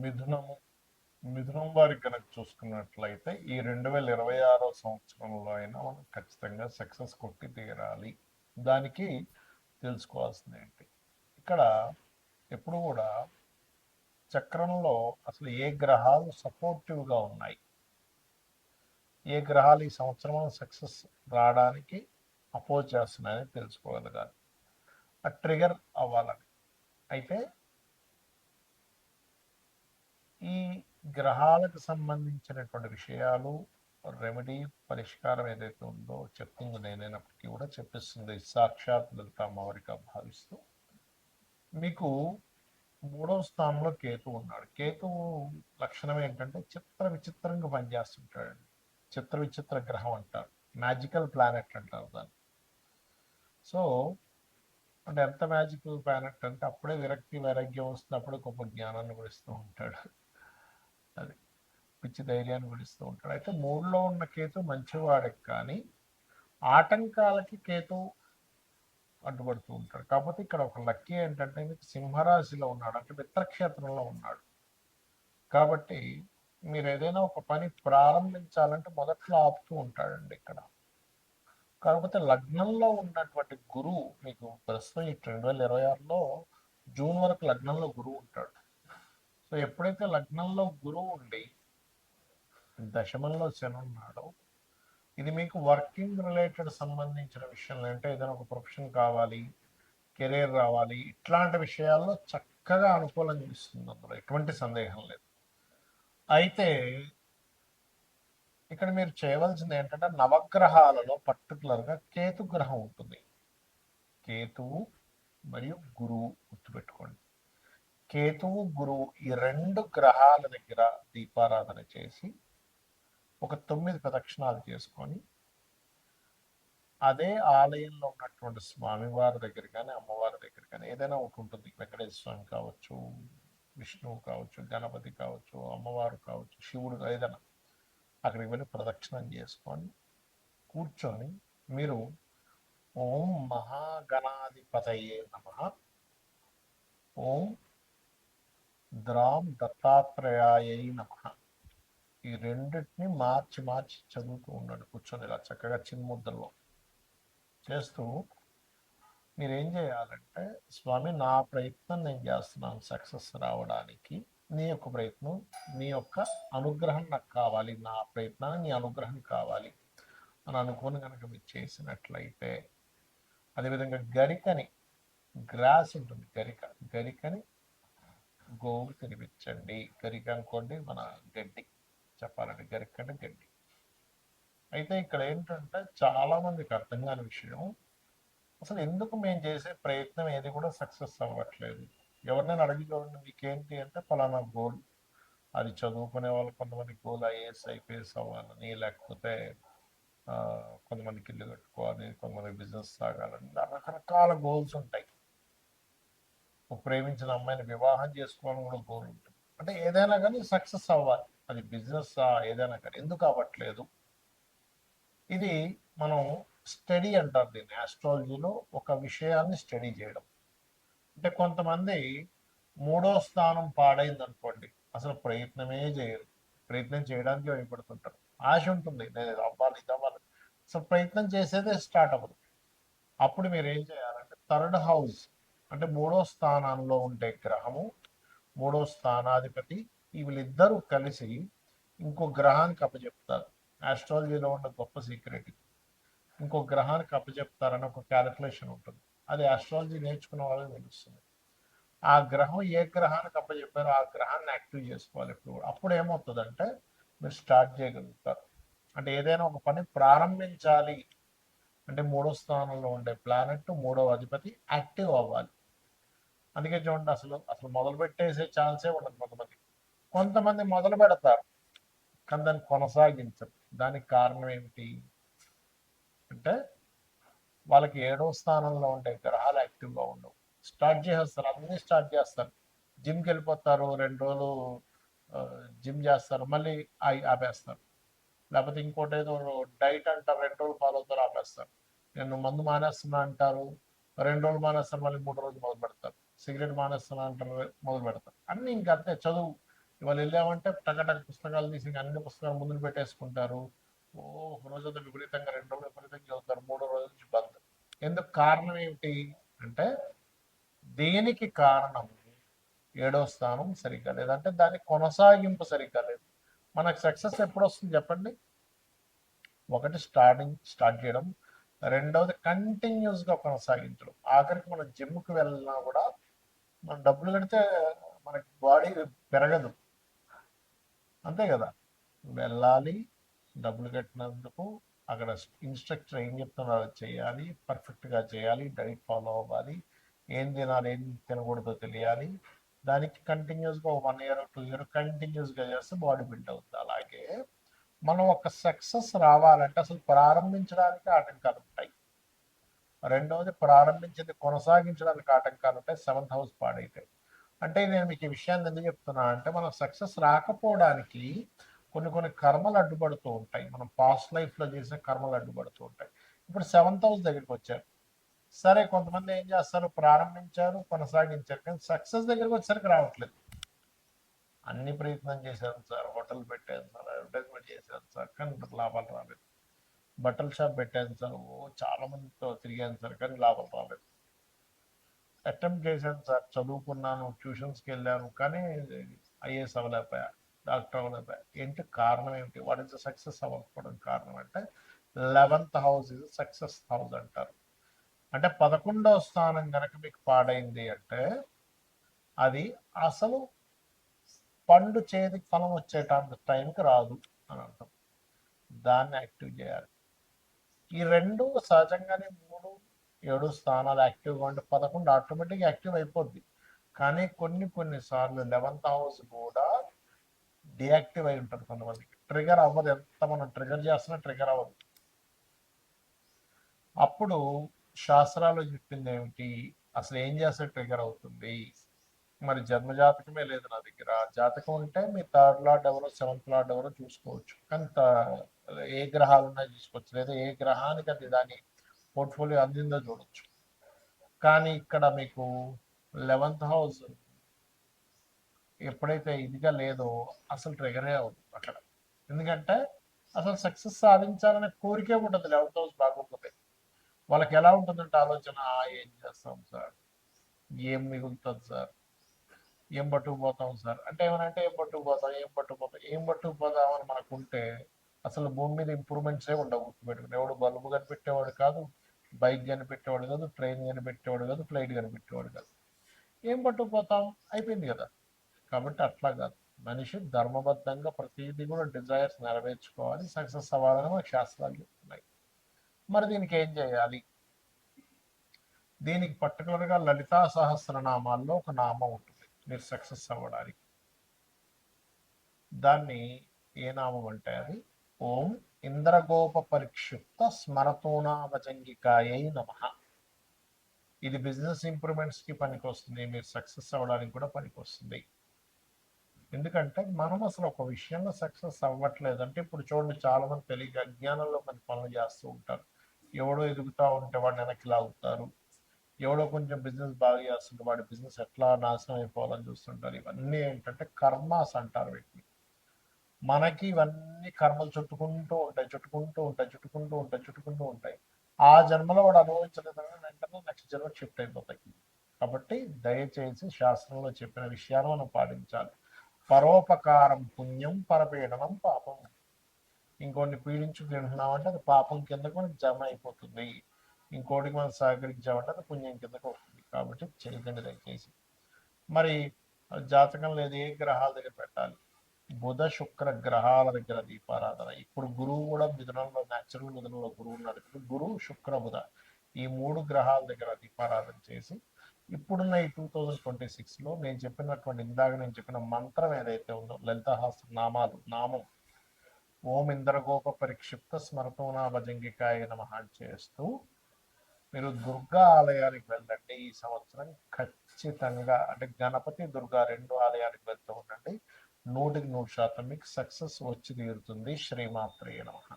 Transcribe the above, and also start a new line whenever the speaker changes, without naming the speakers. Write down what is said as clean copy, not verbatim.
మిథునము మిథునం వారికి కనుక చూసుకున్నట్లయితే ఈ 2026 సంవత్సరంలో అయినా మనం ఖచ్చితంగా సక్సెస్ కొట్టి తీరాలి. దానికి తెలుసుకోవాల్సింది ఏంటి, ఇక్కడ ఎప్పుడు కూడా చక్రంలో అసలు ఏ గ్రహాలు సపోర్టివ్గా ఉన్నాయి, ఏ గ్రహాలు ఈ సంవత్సరం సక్సెస్ రావడానికి అపోజ్ చేస్తున్నాయని తెలుసుకోగలగాలి, ఆ ట్రిగర్ అవ్వాలని. అయితే ఈ గ్రహాలకు సంబంధించినటువంటి విషయాలు, రెమెడీ, పరిష్కారం ఏదైతే ఉందో చెప్తుంది నేనైనప్పటికీ కూడా చెప్పిస్తుంది సాక్షాత్ లలిత అమ్మవారిగా భావిస్తూ. మీకు 3వ స్థానంలో కేతు ఉన్నాడు. కేతువు లక్షణం ఏంటంటే చిత్ర విచిత్రంగా పనిచేస్తుంటాడండి. చిత్ర విచిత్ర గ్రహం అంటారు, మ్యాజికల్ ప్లానెట్ అంటారు దాన్ని. సో అంటే ఎంత మ్యాజికల్ ప్లానెట్ అంటే అప్పుడే విరక్తి వైరాగ్యం వస్తున్నప్పుడు గొప్ప జ్ఞానాన్ని కూడా ఇస్తూ ఉంటాడు. అది పిచ్చి ధైర్యాన్ని కూడా ఇస్తూ ఉంటాడు. అయితే 3లో ఉన్న కేతు మంచివాడికి, కానీ ఆటంకాలకి కేతు అడ్డుపడుతూ ఉంటాడు. కాకపోతే ఇక్కడ ఒక లక్కీ ఏంటంటే మీకు సింహరాశిలో ఉన్నాడు, అంటే మిత్రక్షేత్రంలో ఉన్నాడు. కాబట్టి మీరు ఏదైనా ఒక పని ప్రారంభించాలంటే మొదట్లో ఆపుతూ ఉంటాడండి ఇక్కడ. కాకపోతే లగ్నంలో ఉన్నటువంటి గురువు మీకు ప్రస్తుతం ఈ 2026లో జూన్ వరకు లగ్నంలో గురువు ఉంటాడు. సో ఎప్పుడైతే లగ్నంలో గురువు ఉండి దశమంలో శని ఉన్నాడో, ఇది మీకు వర్కింగ్ రిలేటెడ్ సంబంధించిన విషయంలో, అంటే ఏదైనా ఒక ప్రొఫెషన్ కావాలి, కెరీర్ రావాలి, ఇట్లాంటి విషయాల్లో చక్కగా అనుకూలం ఇస్తుంది, అందులో ఎటువంటి సందేహం లేదు. అయితే ఇక్కడ మీరు చేయవలసింది ఏంటంటే నవగ్రహాలలో పర్టికులర్గా కేతు గ్రహం ఉంటుంది. కేతువు మరియు గురువు గుర్తుపెట్టుకోండి. కేతువు గురువు ఈ 2 గ్రహాల దగ్గర దీపారాధన చేసి ఒక 9 ప్రదక్షిణాలు చేసుకొని అదే ఆలయంలో ఉన్నటువంటి స్వామివారి దగ్గర కానీ అమ్మవారి దగ్గర కానీ ఏదైనా ఒకటి ఉంటుంది, వెంకటేశ్వర స్వామి కావచ్చు, విష్ణువు కావచ్చు, గణపతి కావచ్చు, అమ్మవారు కావచ్చు, శివుడు, ఏదైనా అక్కడికి వెళ్ళి ప్రదక్షిణం చేసుకొని కూర్చొని మీరు ఓం మహాగణాధిపతయే నమః, ఓం ద్రాం దత్తాత్రేయాయై నమః, ఈ రెండింటిని మార్చి మార్చి చదువుతూ ఉన్నాడు కూర్చొని ఇలా చక్కగా చిన్ముద్రలో చేస్తూ. మీరేం చేయాలంటే, స్వామి నా ప్రయత్నం నేను చేస్తున్నాను సక్సెస్ రావడానికి, నీ యొక్క ప్రయత్నం, నీ యొక్క అనుగ్రహం నాకు కావాలి, నా ప్రయత్నాన్ని నీ అనుగ్రహం కావాలి అని అనుకుని కనుక మీరు చేసినట్లయితే, అదేవిధంగా గరికని, గ్రాస్ ఉంటుంది గరికని గోవుకి తినిపించండి. గరిక అనుకోండి మన గడ్డి, చెప్పాలంటే గరిక అంటే గడ్డి. అయితే ఇక్కడ ఏంటంటే చాలా మందికి అర్థం కాని విషయం, అసలు ఎందుకు మేము చేసే ప్రయత్నం ఏది కూడా సక్సెస్ అవ్వట్లేదు. ఎవరినైనా అడిగి చూడండి, మీకేంటి అంటే ఫలానా గోల్, అది చదువుకునే వాళ్ళు కొంతమంది గోల్ ఐఏఎస్ ఐపీఎస్ అవ్వాలని, లేకపోతే కొంతమందికి ఇల్లు కట్టుకోవాలి, కొంతమందికి బిజినెస్ సాగాలని, రకరకాల గోల్స్ ఉంటాయి. ప్రేమించిన అమ్మాయిని వివాహం చేసుకోవాలని కూడా గోల్ ఉంటుంది. అంటే ఏదైనా కానీ సక్సెస్ అవ్వాలి, అది బిజినెస్ ఏదైనా కానీ. ఎందుకు అవ్వట్లేదు, ఇది మనం స్టడీ అంటారు దీన్ని ఆస్ట్రాలజీలో, ఒక విషయాన్ని స్టడీ చేయడం. అంటే కొంతమంది 3వ స్థానం పాడైంది అనుకోండి, అసలు ప్రయత్నమే చేయరు, ప్రయత్నం చేయడానికి భయపడుతుంటారు. ఆశ ఉంటుంది, నేను ఇది అవ్వాలి ఇది అవ్వాలి, అసలు ప్రయత్నం చేసేదే స్టార్ట్ అవ్వదు. అప్పుడు మీరు ఏం చేయాలంటే 3rd హౌస్ అంటే 3వ స్థానంలో ఉండే గ్రహము, 3వ స్థానాధిపతి, వీళ్ళిద్దరూ కలిసి ఇంకో గ్రహానికి అప్పచెప్తారు. ఆస్ట్రాలజీలో ఉన్న గొప్ప సీక్రెట్ ఇది. ఇంకో గ్రహానికి అప్పచెప్తారని ఒక క్యాలిక్యులేషన్ ఉంటుంది, అది ఆస్ట్రాలజీ నేర్చుకున్న వాళ్ళకి తెలుస్తుంది. ఆ గ్రహం ఏ గ్రహానికి అప్పచెప్పారో ఆ గ్రహాన్ని యాక్టివ్ చేసుకోవాలి ఎప్పుడు. అప్పుడు ఏమవుతుందంటే మీరు స్టార్ట్ చేయగలుగుతారు. అంటే ఏదైనా ఒక పని ప్రారంభించాలి అంటే 3వ స్థానంలో ఉండే ప్లానెట్, 3వ అధిపతి యాక్టివ్ అవ్వాలి. అందుకే చూడండి, అసలు అసలు మొదలు పెట్టేసే ఛాన్సే ఉండదు కొంతమంది మొదలు పెడతారు కానీ దాన్ని కొనసాగించరు. దానికి కారణం ఏమిటి అంటే వాళ్ళకి 7వ స్థానంలో ఉండే గ్రహాలు యాక్టివ్గా ఉండవు. స్టార్ట్ చేసేస్తారు, అన్నీ స్టార్ట్ చేస్తారు. జిమ్కి వెళ్ళిపోతారు, 2 రోజులు జిమ్ చేస్తారు, మళ్ళీ ఆపేస్తారు. లేకపోతే ఇంకోటి ఏదో డైట్ అంటారు, 2 రోజులు ఫాలో అవుతారు, ఆపేస్తారు. నేను మందు మానేస్తున్నా అంటారు, 2 రోజులు మానేస్తారు, మళ్ళీ 3 రోజులు మొదలు పెడతారు. సిగరెట్ మానేస్తున్నా అంటారు, మొదలు పెడతారు. అన్నీ ఇంకంతే. చదువు ఇవాళ వెళ్ళామంటే టకటక పుస్తకాలు తీసి అన్ని పుస్తకాలు ముందు పెట్టేసుకుంటారు. ఓ ఒక రోజు అంతా విపరీతంగా, 2 రోజులు విపరీతంగా చదువుతారు, 3వ రోజు నుంచి బంద్. ఎందుకు? కారణం ఏమిటి అంటే, దేనికి కారణం? 7వ స్థానం సరిగ్గా లేదంటే దాని కొనసాగింపు సరిగ్గా లేదు. మనకు సక్సెస్ ఎప్పుడు వస్తుంది చెప్పండి? ఒకటి స్టార్ట్ చేయడం, రెండవది కంటిన్యూస్గా కొనసాగించడం. ఆఖరికి మనం జిమ్కి వెళ్ళినా కూడా మనం డబ్బులు కడితే మనకి బాడీ పెరగదు, అంతే కదా? వెళ్ళాలి, డబ్బులు కట్టినందుకు అక్కడ ఇన్స్ట్రక్టర్ ఏం చెప్తున్నారో అది చేయాలి, పర్ఫెక్ట్గా చేయాలి, డైట్ ఫాలో అవ్వాలి, ఏం తినాలి ఏం తినకూడదో తెలియాలి. దానికి కంటిన్యూస్గా 1 ఇయర్ 2 ఇయర్ కంటిన్యూస్గా చేస్తే బాడీ బిల్డ్ అవుతుంది. అలాగే మనం ఒక సక్సెస్ రావాలంటే అసలు ప్రారంభించడానికి ఆటంకాలు ఉంటాయి, రెండవది ప్రారంభించింది కొనసాగించడానికి ఆటంకాలు ఉంటాయి, 7th హౌస్ పాడైతాయి. అంటే నేను మీకు ఈ విషయాన్ని ఎందుకు చెప్తున్నా అంటే, మనం సక్సెస్ రాకపోవడానికి కొన్ని కొన్ని కర్మలు అడ్డుపడుతూ ఉంటాయి, మనం పాస్ట్ లైఫ్లో చేసే కర్మలు అడ్డుపడుతూ ఉంటాయి. ఇప్పుడు 7th హౌస్ దగ్గరికి వచ్చారు, సరే కొంతమంది ఏం చేస్తారు, ప్రారంభించారు కొనసాగించారు, కానీ సక్సెస్ దగ్గరికి వచ్చేసరికి రావట్లేదు. అన్ని ప్రయత్నం చేశాను సార్, హోటల్ పెట్టాను సార్, అడ్వర్టైజ్మెంట్ చేశాను సార్, కానీ లాభాలు రాలేదు. బట్టల షాప్ పెట్టాను సార్, చాలా మందితో తిరిగాను సార్, కానీ లాభం రాలేదు. అటెంప్ట్ చేశాను సార్, చదువుకున్నాను, ట్యూషన్స్కి వెళ్ళాను, కానీ ఐఏఎస్ అవ్వలేకపోయా, డాక్టర్ అవ్వలేకపోయా. ఏంటి కారణం? ఏమిటి? వాట్ ఇస్ ద సక్సెస్ అవ్వకపోవడం కారణం అంటే, 11th హౌస్ ఇది సక్సెస్ హౌస్ అంటారు. అంటే 11వ స్థానం కనుక మీకు పాడైంది అంటే, అది అసలు పండు చేతికి ఫలం వచ్చేటంత టైంకి రాదు అని అర్థం. దాన్ని యాక్టివ్ చేయాలి. ఈ రెండు సహజంగానే 3, 7 స్థానాలు యాక్టివ్గా ఉంటే 11 ఆటోమేటిక్గా యాక్టివ్ అయిపోద్ది. కానీ కొన్ని సార్లు 11th హౌస్ కూడా డియాక్టివ్ అయి ఉంటుంది. కొంతమందికి ట్రిగర్ అవ్వదు, ఎంత మనం ట్రిగర్ చేస్తున్నా ట్రిగర్ అవ్వదు. అప్పుడు శాస్త్రాలు చెప్పింది ఏమిటి, అసలు ఏం చేస్తే ట్రిగర్ అవుతుంది? మరి జన్మజాతకమే లేదు నా దగ్గర. జాతకం ఉంటే మీ 3rd లార్డ్ ఎవరో 7th లార్డ్ ఎవరో చూసుకోవచ్చు, కానీ ఏ గ్రహాలు ఉన్నాయో చూసుకోవచ్చు, లేదా ఏ గ్రహానికి అది దాని పోర్ట్ఫోలియో అందిందో చూడొచ్చు. కానీ ఇక్కడ మీకు 11th హౌస్ ఎప్పుడైతే ఇదిగా లేదో అసలు ట్రిగరే అవుతుంది అక్కడ. ఎందుకంటే అసలు సక్సెస్ సాధించాలనే కోరికే ఉంటుంది 11th హౌస్ బాగోకపోతే. వాళ్ళకి ఎలా ఉంటుందంటే ఆలోచన, ఏం చేస్తాం సార్, ఏం మిగులుతుంది సార్, ఏం పట్టుకుపోతాం సార్ అంటే, ఏమనంటే ఏం పట్టుకుపోతాం అని మనకుంటే అసలు భూమి మీద ఇంప్రూవ్మెంట్సే ఉండవు. గుర్తుపెట్టుకుని, ఎవడు బల్బు కనిపెట్టేవాడు కాదు, బైక్ కనిపెట్టేవాడు కాదు, ట్రైన్ కనిపెట్టేవాడు కాదు, ఫ్లైట్ కనిపెట్టేవాడు కాదు. ఏం పట్టుకుపోతాం? అయిపోయింది కదా. కాబట్టి అట్లా కాదు, మనిషి ధర్మబద్ధంగా ప్రతిదీ కూడా డిజైర్స్ నెరవేర్చుకోవాలి, సక్సెస్ అవ్వాలని మనకు శాస్త్రాలు చెప్తున్నాయి. మరి దీనికి ఏం చేయాలి? దీనికి పర్టికులర్గా లలితా సహస్రనామాల్లో ఒక నామం ఉంటుంది మీరు సక్సెస్ అవ్వడానికి. దాన్ని ఏ నామం అంటే అది ఓం ఇంద్రగోప పరిక్షిప్త స్మరతోనాభజంగికాయై నమః. ఇది బిజినెస్ ఇంప్రూవ్మెంట్స్కి పనికి వస్తుంది, మీరు సక్సెస్ అవ్వడానికి కూడా పనికి వస్తుంది. ఎందుకంటే మనం అసలు ఒక విషయంలో సక్సెస్ అవ్వట్లేదు అంటే, ఇప్పుడు చూడండి, చాలా మంది తెలియక అజ్ఞానంలో కొన్ని పనులు చేస్తూ ఉంటారు. ఎవడో ఎదుగుతూ ఉంటే వాడిని వెనక్కి లాగుతారు, ఎవడో కొంచెం బిజినెస్ బాగా చేస్తుంటే వాడి బిజినెస్ ఎట్లా నాశనం అయిపోవాలని చూస్తుంటారు. ఇవన్నీ ఏంటంటే కర్మాస్ అంటారు వీటిని. మనకి ఇవన్నీ కర్మలు చుట్టుకుంటూ ఉంటాయి. ఆ జన్మలో వాడు అనుభవించలేదని వెంటనే నెక్స్ట్ జన్మ షిఫ్ట్ అయిపోతాయి. కాబట్టి దయచేసి శాస్త్రంలో చెప్పిన విషయాలు మనం పాటించాలి. పరోపకారం పుణ్యం, పరపీడనం పాపం. ఇంకోటిని పీడించు తింటున్నామంటే అది పాపం కిందకు మనకి జమ అయిపోతుంది, ఇంకోటికి మనం సహకరించామంటే అది పుణ్యం కిందకు వస్తుంది. కాబట్టి చేయకండి దయచేసి. మరి జాతకం లేదు, ఏ గ్రహాల దగ్గర పెట్టాలి? బుధ శుక్ర గ్రహాల దగ్గర దీపారాధన. ఇప్పుడు గురువు కూడా మిథునంలో, న్యాచురల్ మిథునంలో గురువు ఉన్నాడు. గురు శుక్ర బుధ ఈ 3 గ్రహాల దగ్గర దీపారాధన చేసి, ఇప్పుడున్న ఈ 2026లో నేను చెప్పినటువంటి, ఇందాక నేను చెప్పిన మంత్రం ఏదైతే ఉందో, లలితాహాస్త్ర నామం ఓం ఇంద్రగోప పరిక్షిప్త స్మరతోనా భజంగికాయ నమః చేస్తూ మీరు దుర్గా ఆలయానికి వెళ్ళండి. ఈ సంవత్సరం ఖచ్చితంగా, అంటే గణపతి దుర్గా 2 ఆలయానికి వెళ్తూ ఉండండి. 100% మీకు సక్సెస్ వచ్చి తీరుతుంది. శ్రీమాత్రే నమః.